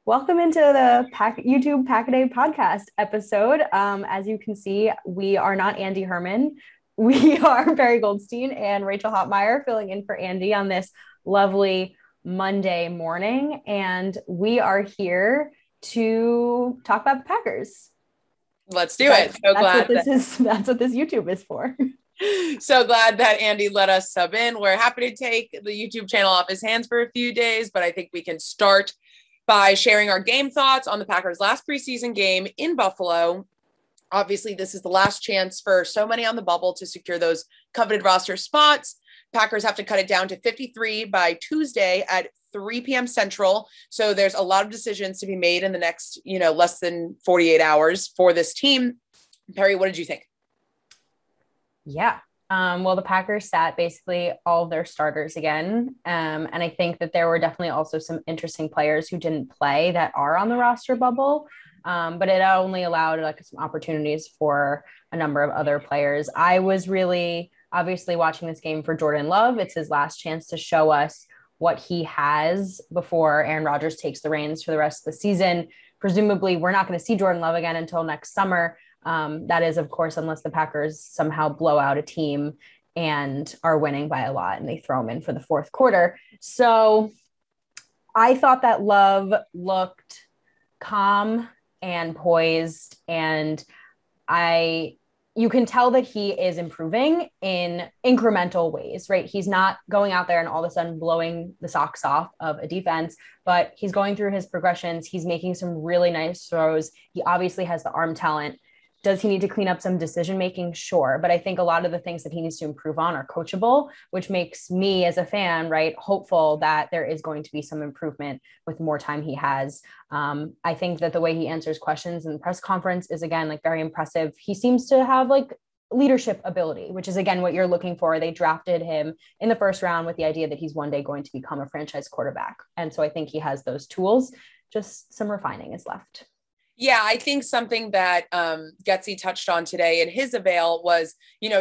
Welcome into the YouTube Pack-A-Day podcast episode. As you can see, we are not Andy Herman. We are Perri Goldstein and Rachel Hopmayer filling in for Andy on this lovely Monday morning. And we are here to talk about the Packers. Let's do it. That's what this YouTube is for. So glad that Andy let us sub in. We're happy to take the YouTube channel off his hands for a few days, but I think we can start by sharing our game thoughts on the Packers' last preseason game in Buffalo. Obviously, this is the last chance for so many on the bubble to secure those coveted roster spots. Packers have to cut it down to 53 by Tuesday at 3 p.m. Central. So there's a lot of decisions to be made in the next, less than 48 hours for this team. Perri, what did you think? Yeah. Well, the Packers sat basically all of their starters again. And I think that there were definitely also some interesting players who didn't play that are on the roster bubble. But it only allowed some opportunities for a number of other players. I was really obviously watching this game for Jordan Love. It's his last chance to show us what he has before Aaron Rodgers takes the reins for the rest of the season. Presumably, we're not going to see Jordan Love again until next summer. That is, of course, unless the Packers somehow blow out a team and are winning by a lot and they throw him in for the fourth quarter. So I thought that Love looked calm and poised, and you can tell that he is improving in incremental ways, right? He's not going out there and all of a sudden blowing the socks off of a defense, but he's going through his progressions. He's making some really nice throws. He obviously has the arm talent. Does he need to clean up some decision-making? Sure. But I think a lot of the things that he needs to improve on are coachable, which makes me as a fan, right, hopeful that there is going to be some improvement with more time he has. I think that the way he answers questions in the press conference is, again, very impressive. He seems to have leadership ability, which is, again, what you're looking for. They drafted him in the first round with the idea that he's one day going to become a franchise quarterback. And so I think he has those tools. Just some refining is left. Yeah, I think something that Getsy touched on today in his avail was,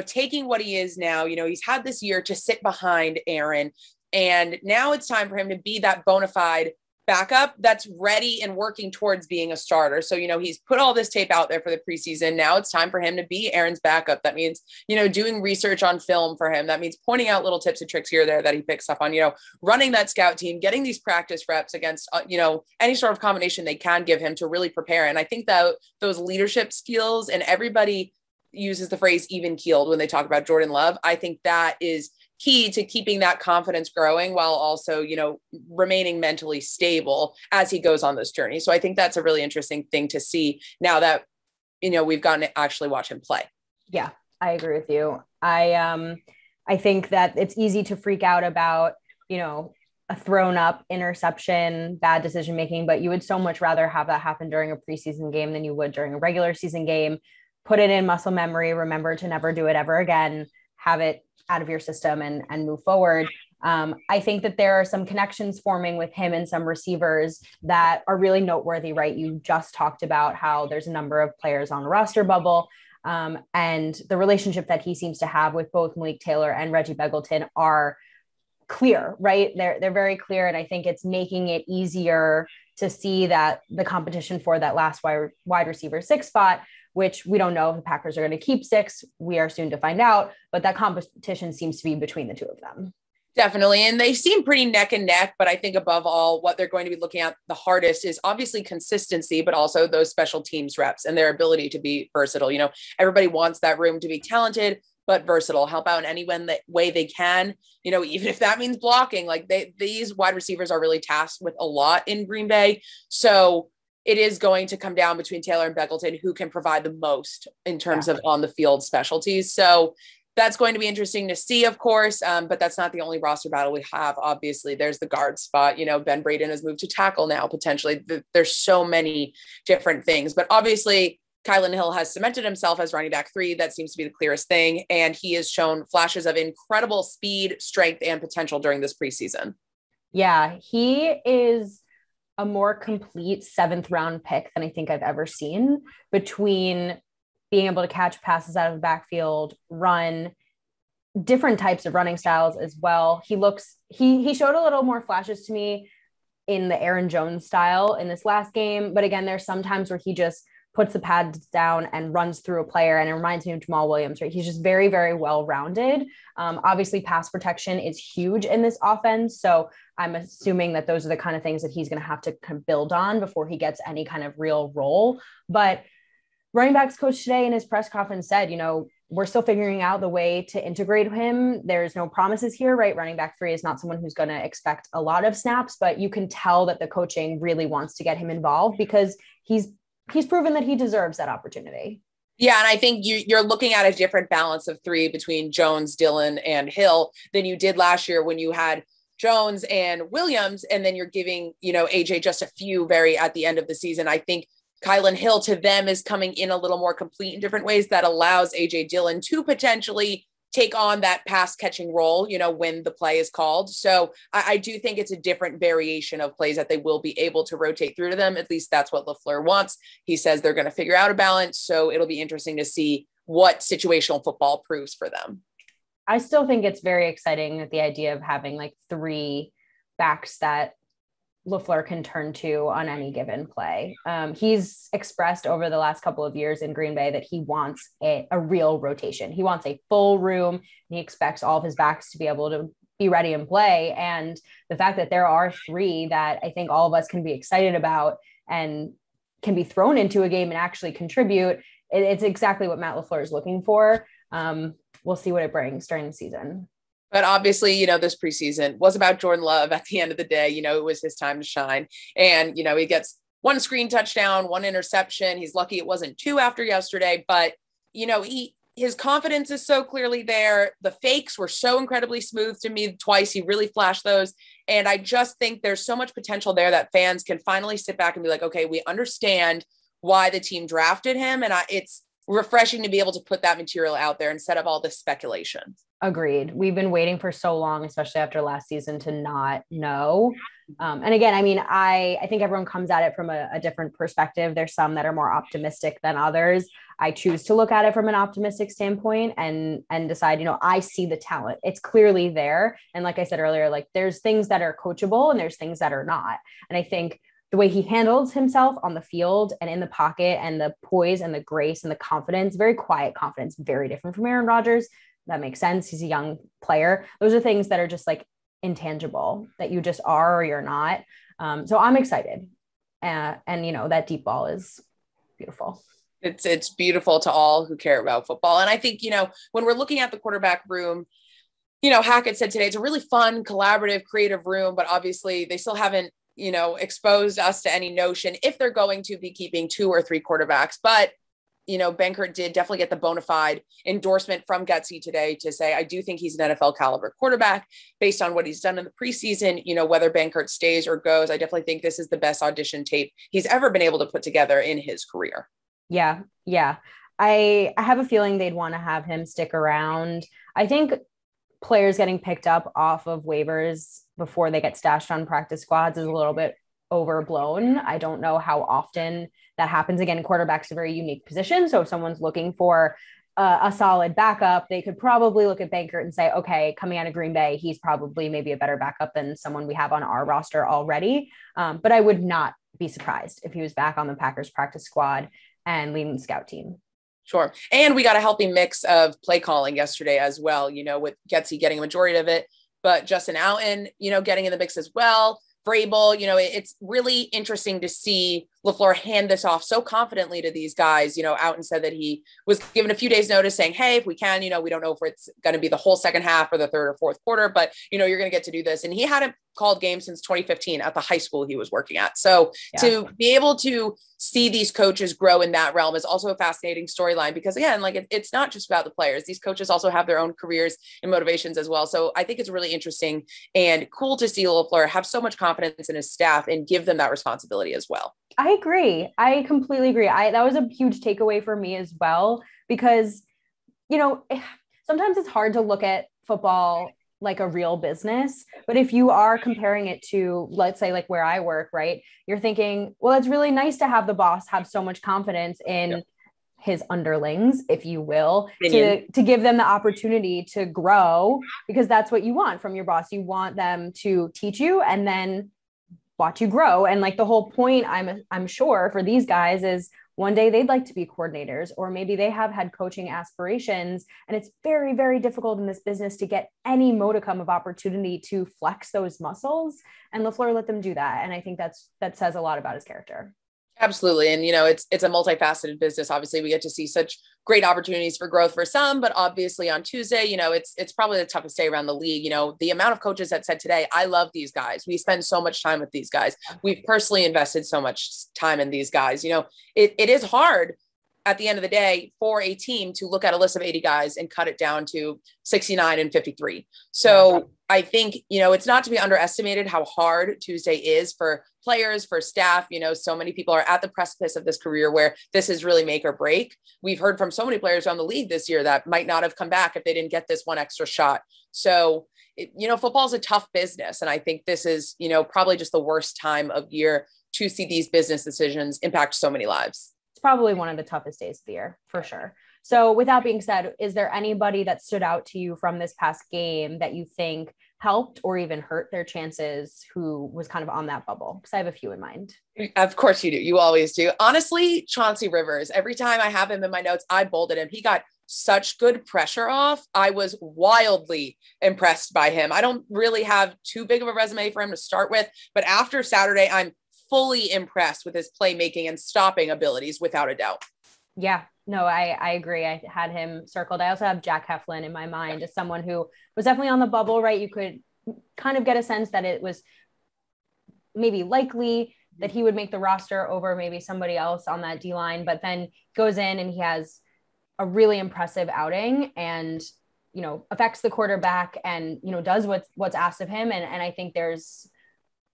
taking what he is now, he's had this year to sit behind Aaron, and now it's time for him to be that bona fide backup that's ready and working towards being a starter. So, he's put all this tape out there for the preseason. Now it's time for him to be Aaron's backup. That means, doing research on film for him. That means pointing out little tips and tricks here or there that he picks up on, running that scout team, getting these practice reps against, any sort of combination they can give him to really prepare. And I think that those leadership skills, and everybody uses the phrase even keeled when they talk about Jordan Love, I think that is key to keeping that confidence growing while also, remaining mentally stable as he goes on this journey. So I think that's a really interesting thing to see now that, we've gotten to actually watch him play. Yeah, I agree with you. I think that it's easy to freak out about, a thrown up interception, bad decision-making, but you would so much rather have that happen during a preseason game than you would during a regular season game. Put it in muscle memory, remember to never do it ever again, have it out of your system and move forward. I think that there are some connections forming with him and some receivers that are really noteworthy, right? You just talked about how there's a number of players on the roster bubble, and the relationship that he seems to have with both Malik Taylor and Reggie Begelton are clear, right? They're very clear. And I think it's making it easier to see that the competition for that last wide receiver 6 spot, which we don't know if the Packers are going to keep 6. We are soon to find out, but that competition seems to be between the two of them. Definitely. And they seem pretty neck and neck, but I think above all, what they're going to be looking at the hardest is obviously consistency, but also those special teams reps and their ability to be versatile. Everybody wants that room to be talented, but versatile, help out in any way they can, even if that means blocking. These wide receivers are really tasked with a lot in Green Bay. So it is going to come down between Taylor and Begelton, who can provide the most in terms of on the field specialties. So that's going to be interesting to see, of course, but that's not the only roster battle we have. Obviously, there's the guard spot. Ben Braden has moved to tackle now, potentially. There's so many different things. But obviously, Kylan Hill has cemented himself as running back 3. That seems to be the clearest thing. And he has shown flashes of incredible speed, strength, and potential during this preseason. Yeah, he is a more complete 7th round pick than I think I've ever seen, between being able to catch passes out of the backfield, run, different types of running styles as well. He showed a little more flashes to me in the Aaron Jones style in this last game. But again, there's some times where he just puts the pads down and runs through a player. And it reminds me of Jamal Williams, right? He's just very, very well-rounded. Obviously pass protection is huge in this offense. So I'm assuming that those are the kind of things that he's going to have to build on before he gets any kind of real role. But running backs coach today in his press conference said, we're still figuring out the way to integrate him. There's no promises here, right? Running back 3 is not someone who's going to expect a lot of snaps, but you can tell that the coaching really wants to get him involved because he's proven that he deserves that opportunity. Yeah. And I think you're looking at a different balance of 3 between Jones, Dillon, and Hill than you did last year when you had Jones and Williams, and then you're giving, AJ just a few very at the end of the season. I think Kylan Hill to them is coming in a little more complete in different ways that allows AJ Dillon to potentially take on that pass catching role, when the play is called. So I do think it's a different variation of plays that they will be able to rotate through to them. At least that's what LaFleur wants. He says they're going to figure out a balance. So it'll be interesting to see what situational football proves for them. I still think it's very exciting that the idea of having like 3 backs that LaFleur can turn to on any given play. He's expressed over the last couple of years in Green Bay that he wants a real rotation. He wants a full room, and he expects all of his backs to be able to be ready and play. And the fact that there are 3 that I think all of us can be excited about and can be thrown into a game and actually contribute, it's exactly what Matt LaFleur is looking for. We'll see what it brings during the season. But obviously, this preseason was about Jordan Love at the end of the day. It was his time to shine. And, he gets 1 screen touchdown, 1 interception. He's lucky it wasn't 2 after yesterday. But, his confidence is so clearly there. The fakes were so incredibly smooth to me twice. He really flashed those. And I just think there's so much potential there that fans can finally sit back and be like, okay, we understand why the team drafted him. And it's refreshing to be able to put that material out there instead of all this speculation. Agreed. We've been waiting for so long, especially after last season, to not know. And again, I think everyone comes at it from a different perspective. There's some that are more optimistic than others. I choose to look at it from an optimistic standpoint and decide, I see the talent. It's clearly there. And like I said earlier, like there's things that are coachable and there's things that are not. And I think the way he handles himself on the field and in the pocket and the poise and the grace and the confidence, very quiet confidence, very different from Aaron Rodgers. That makes sense. He's a young player. Those are things that are just like intangible that you just are or you're not. So I'm excited. And that deep ball is beautiful. It's beautiful to all who care about football. And I think, when we're looking at the quarterback room, Hackett said today, it's a really fun, collaborative, creative room, but obviously they still haven't, exposed us to any notion if they're going to be keeping 2 or 3 quarterbacks. But Benkert did definitely get the bona fide endorsement from Getsy today to say, I do think he's an NFL caliber quarterback based on what he's done in the preseason. Whether Benkert stays or goes, I definitely think this is the best audition tape he's ever been able to put together in his career. Yeah. I have a feeling they'd want to have him stick around. I think players getting picked up off of waivers before they get stashed on practice squads is a little bit overblown. I don't know how often that happens. Again, quarterback's a very unique position. So if someone's looking for a solid backup, they could probably look at Benkert and say, okay, coming out of Green Bay, he's probably maybe a better backup than someone we have on our roster already. But I would not be surprised if he was back on the Packers practice squad and leading the scout team. Sure. And we got a healthy mix of play calling yesterday as well, with Getsy getting a majority of it, but Justin Alton, getting in the mix as well. Vrabel, it's really interesting to see LaFleur hand this off so confidently to these guys, out and said that he was given a few days notice saying, hey, if we can, we don't know if it's going to be the whole second half or the third or fourth quarter, but you're going to get to do this. And he hadn't called games since 2015 at the high school he was working at. So to be able to see these coaches grow in that realm is also a fascinating storyline because again, like it's not just about the players. These coaches also have their own careers and motivations as well. So I think it's really interesting and cool to see LaFleur have so much confidence in his staff and give them that responsibility as well. I agree. I completely agree. That was a huge takeaway for me as well, because, sometimes it's hard to look at football like a real business, but if you are comparing it to, let's say, like where I work, right, you're thinking, well, it's really nice to have the boss have so much confidence in his underlings, if you will, to give them the opportunity to grow, because that's what you want from your boss. You want them to teach you and then watch you grow. And like the whole point, I'm sure for these guys is one day they'd like to be coordinators, or maybe they have had coaching aspirations. And it's very, very difficult in this business to get any modicum of opportunity to flex those muscles. And LaFleur let them do that. And I think that says a lot about his character. Absolutely. And, it's a multifaceted business. Obviously, we get to see such great opportunities for growth for some, but obviously on Tuesday, it's probably the toughest day around the league. The amount of coaches that said today, I love these guys. We spend so much time with these guys. We've personally invested so much time in these guys. It is hard at the end of the day for a team to look at a list of 80 guys and cut it down to 69 and 53. So I think, it's not to be underestimated how hard Tuesday is for players, for staff. So many people are at the precipice of this career where this is really make or break. We've heard from so many players around the league this year that might not have come back if they didn't get this one extra shot. So, football is a tough business. And I think this is, probably just the worst time of year to see these business decisions impact so many lives. Probably one of the toughest days of the year for sure. So with that being said, is there anybody that stood out to you from this past game that you think helped or even hurt their chances who was kind of on that bubble? Because I have a few in mind. Of course you do. You always do. Honestly, Chauncey Rivers, every time I have him in my notes, I bolded him. He got such good pressure off. I was wildly impressed by him. I don't really have too big of a resume for him to start with, but after Saturday, I'm fully impressed with his playmaking and stopping abilities without a doubt. Yeah, no, I agree. I had him circled. I also have Jack Heflin in my mind as someone who was definitely on the bubble, right? You could kind of get a sense that it was maybe likely that he would make the roster over maybe somebody else on that D line, but then goes in and he has a really impressive outing and, affects the quarterback and, does what's asked of him. And I think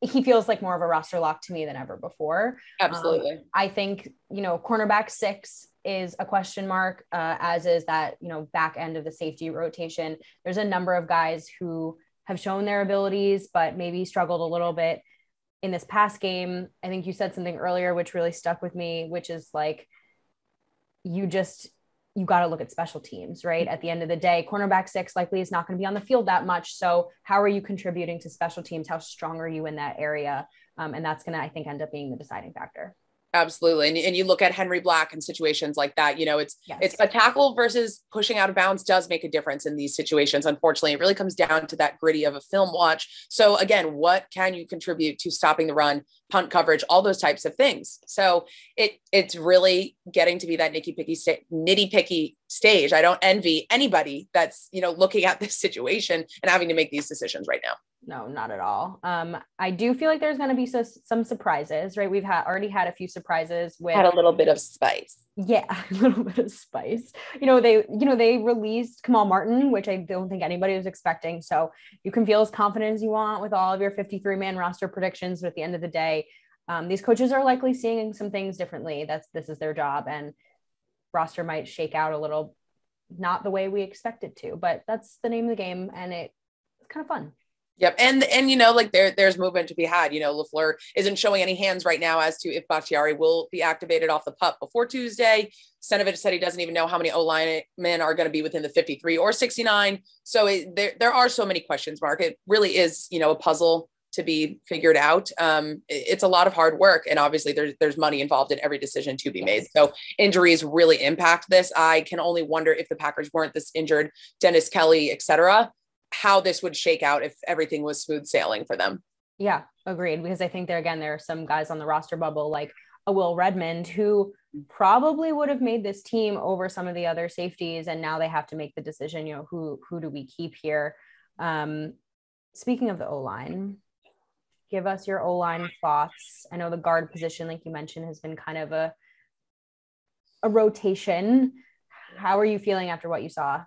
he feels like more of a roster lock to me than ever before. Absolutely. I think, cornerback 6 is a question mark, as is that, back end of the safety rotation. There's a number of guys who have shown their abilities, but maybe struggled a little bit in this past game. I think you said something earlier, which really stuck with me, which is like, you got to look at special teams, right? At the end of the day, cornerback 6 likely is not going to be on the field that much. So how are you contributing to special teams? How strong are you in that area? And that's going to, I think, end up being the deciding factor. Absolutely. And you look at Henry Black and situations like that, it's a tackle versus pushing out of bounds does make a difference in these situations. Unfortunately, it really comes down to that gritty of a film watch. So again, what can you contribute to stopping the run, punt coverage, all those types of things? So it's really getting to be that nitty picky stage. I don't envy anybody that's, looking at this situation and having to make these decisions right now. No, not at all. I do feel like there's going to be some surprises, right? We've already had a few surprises with had a little bit of spice. Yeah, a little bit of spice. They released Kamal Martin, which I don't think anybody was expecting. So you can feel as confident as you want with all of your 53-man roster predictions. But at the end of the day, these coaches are likely seeing some things differently. This is their job, and roster might shake out a little, not the way we expect it to. But that's the name of the game, and it's kind of fun. Yep. And there's movement to be had. LaFleur isn't showing any hands right now as to if Bakhtiari will be activated off the pup before Tuesday. Stenavich said he doesn't even know how many O-linemen are going to be within the 53 or 69. So there are so many questions, Mark. It really is, a puzzle to be figured out. It's a lot of hard work. And obviously there's money involved in every decision to be made. So injuries really impact this. I can only wonder if the Packers weren't this injured, Dennis Kelly, et cetera, how this would shake out if everything was smooth sailing for them. Yeah, agreed. Because I think there are some guys on the roster bubble, like a Will Redmond, who probably would have made this team over some of the other safeties. And now they have to make the decision, who do we keep here? Speaking of the O-line, give us your O-line thoughts. I know the guard position, like you mentioned, has been kind of a rotation. How are you feeling after what you saw?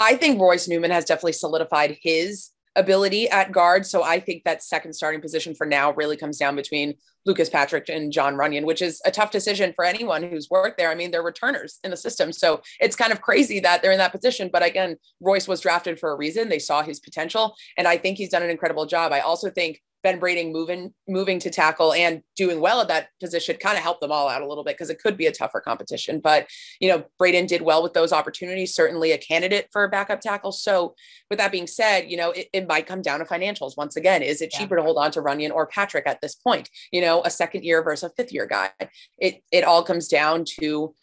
I think Royce Newman has definitely solidified his ability at guard. So I think that second starting position for now really comes down between Lucas Patrick and John Runyon, which is a tough decision for anyone who's worked there. I mean, they're returners in the system. So it's kind of crazy that they're in that position. But again, Royce was drafted for a reason. They saw his potential. And I think he's done an incredible job. I also think Ben Braden moving to tackle and doing well at that position kind of helped them all out a little bit because it could be a tougher competition. But, Braden did well with those opportunities, certainly a candidate for a backup tackle. So with that being said, it might come down to financials. Once again, is it cheaper to hold on to Runyon or Patrick at this point? A second year versus a fifth year guy. It all comes down to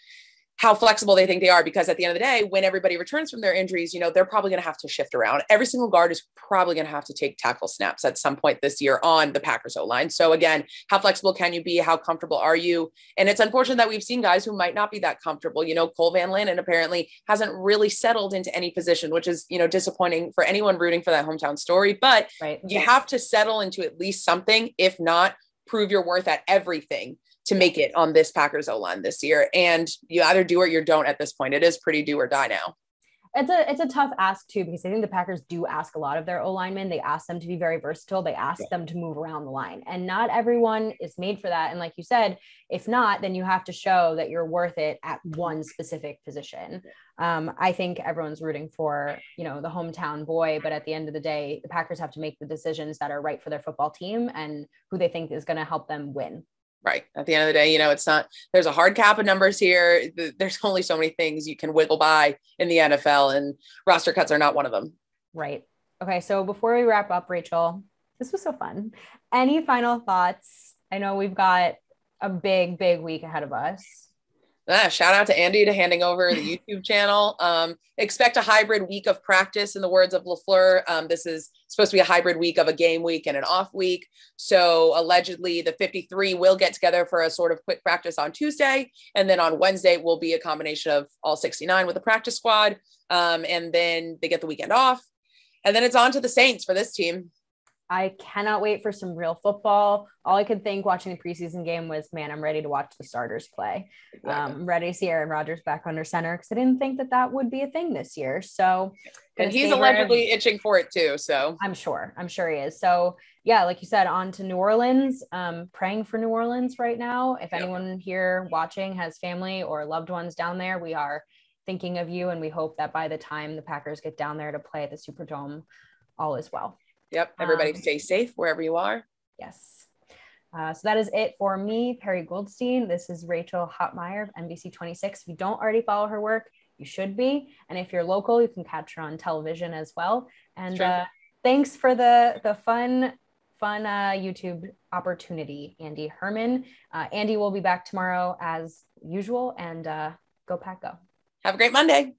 how flexible they think they are, because at the end of the day, when everybody returns from their injuries, they're probably going to have to shift around. Every single guard is probably going to have to take tackle snaps at some point this year on the Packers O-line. So again, how flexible can you be? How comfortable are you? And it's unfortunate that we've seen guys who might not be that comfortable. Cole Van Lannon apparently hasn't really settled into any position, which is, disappointing for anyone rooting for that hometown story, but you have to settle into at least something. If not, prove your worth at everything to make it on this Packers O-line this year. And you either do or you don't at this point. It is pretty do or die now. It's a tough ask too, because I think the Packers do ask a lot of their O-linemen. They ask them to be very versatile. They ask them to move around the line, and not everyone is made for that. And like you said, if not, then you have to show that you're worth it at one specific position. I think everyone's rooting for, the hometown boy, but at the end of the day, the Packers have to make the decisions that are right for their football team and who they think is going to help them win. Right. At the end of the day, it's not, there's a hard cap of numbers here. There's only so many things you can wiggle by in the NFL, and roster cuts are not one of them. Right. Okay. So before we wrap up, Rachel, this was so fun. Any final thoughts? I know we've got a big week ahead of us. Shout out to Andy to handing over the YouTube channel. Expect a hybrid week of practice, in the words of LaFleur. This is supposed to be a hybrid week of a game week and an off week. So allegedly the 53 will get together for a sort of quick practice on Tuesday. And then on Wednesday will be a combination of all 69 with the practice squad. And then they get the weekend off. And then it's on to the Saints for this team. I cannot wait for some real football. All I could think watching the preseason game was, man, I'm ready to watch the starters play. Exactly. Ready to see Aaron Rodgers back under center, because I didn't think that would be a thing this year. So, and he's allegedly itching for it too. So I'm sure he is. So yeah, like you said, on to New Orleans. Praying for New Orleans right now. If anyone here watching has family or loved ones down there, we are thinking of you, and we hope that by the time the Packers get down there to play at the Superdome, all is well. Yep. Everybody stay safe wherever you are. Yes. So that is it for me, Perri Goldstein. This is Rachel Hopmayer of NBC 26. If you don't already follow her work, you should be. And if you're local, you can catch her on television as well. And thanks for the fun YouTube opportunity, Andy Herman. Andy will be back tomorrow as usual, and go Pack Go. Have a great Monday.